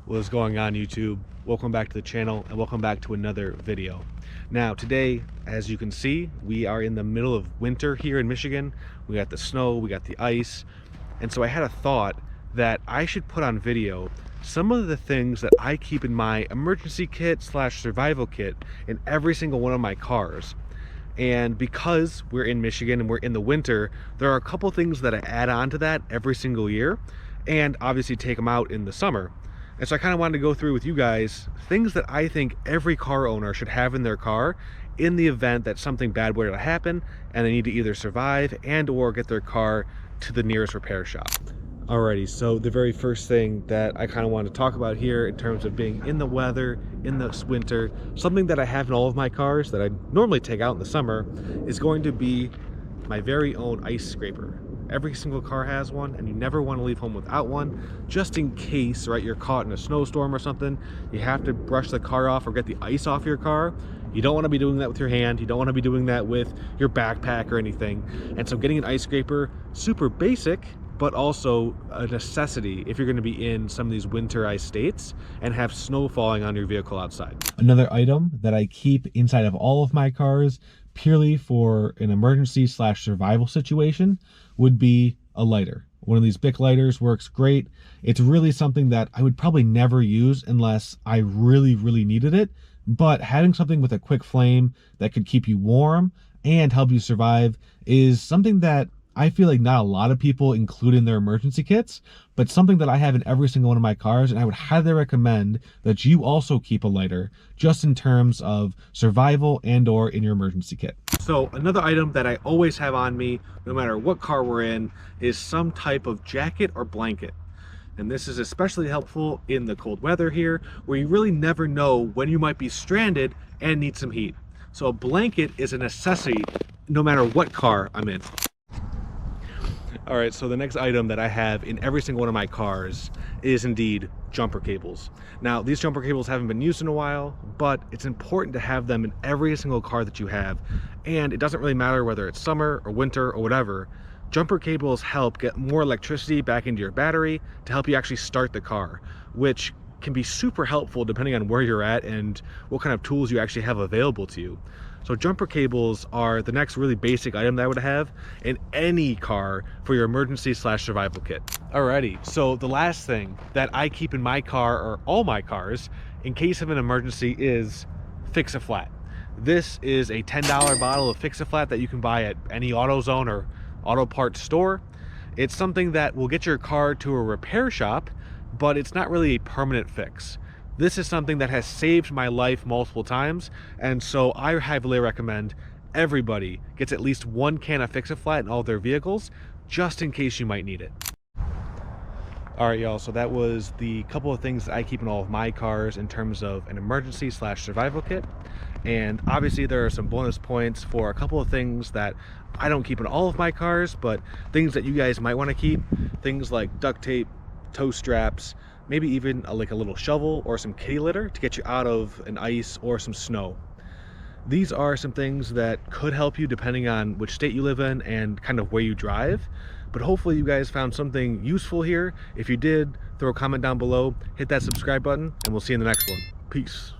What is going on, YouTube? Welcome back to the channel and welcome back to another video. Now today, as you can see, we are in the middle of winter here in Michigan. We got the snow, we got the ice, and so I had a thought that I should put on video some of the things that I keep in my emergency kit slash survival kit in every single one of my cars. And because we're in Michigan and we're in the winter, there are a couple things that I add on to that every single year, and obviously take them out in the summer. And so I kind of wanted to go through with you guys things that I think every car owner should have in their car in the event that something bad were to happen and they need to either survive and or get their car to the nearest repair shop. Alrighty, so the very first thing that I kind of want to talk about here in terms of being in the weather, in this winter, something that I have in all of my cars that I normally take out in the summer is going to be my very own ice scraper. Every single car has one, and you never want to leave home without one, just in case, right, you're caught in a snowstorm or something, you have to brush the car off or get the ice off your car. You don't want to be doing that with your hand, you don't want to be doing that with your backpack or anything. And so getting an ice scraper, super basic, but also a necessity if you're going to be in some of these winter ice states and have snow falling on your vehicle outside. Another item that I keep inside of all of my cars purely for an emergency slash survival situation would be a lighter. One of these Bic lighters works great. It's really something that I would probably never use unless I really needed it, but having something with a quick flame that could keep you warm and help you survive is something that I feel like not a lot of people include in their emergency kits, but something that I have in every single one of my cars, and I would highly recommend that you also keep a lighter just in terms of survival and or in your emergency kit. So another item that I always have on me, no matter what car we're in, is some type of jacket or blanket. And this is especially helpful in the cold weather here, where you really never know when you might be stranded and need some heat. So a blanket is a necessity no matter what car I'm in. All right, so the next item that I have in every single one of my cars is indeed jumper cables. Now, these jumper cables haven't been used in a while, but it's important to have them in every single car that you have. And it doesn't really matter whether it's summer or winter or whatever. Jumper cables help get more electricity back into your battery to help you actually start the car, which can be super helpful depending on where you're at and what kind of tools you actually have available to you. So jumper cables are the next really basic item that I would have in any car for your emergency slash survival kit. Alrighty, so the last thing that I keep in my car, or all my cars, in case of an emergency is Fix-A-Flat. This is a $10 bottle of Fix-A-Flat that you can buy at any AutoZone or auto parts store. It's something that will get your car to a repair shop, but it's not really a permanent fix. This is something that has saved my life multiple times, and so I heavily recommend everybody gets at least one can of Fix-A-Flat in all their vehicles, just in case you might need it. All right, y'all, so that was the couple of things that I keep in all of my cars in terms of an emergency slash survival kit. And obviously there are some bonus points for a couple of things that I don't keep in all of my cars, but things that you guys might want to keep. Things like duct tape, tow straps, maybe even like a little shovel or some kitty litter to get you out of an ice or some snow. These are some things that could help you depending on which state you live in and kind of where you drive. But hopefully you guys found something useful here. If you did, throw a comment down below, hit that subscribe button, and we'll see you in the next one. Peace.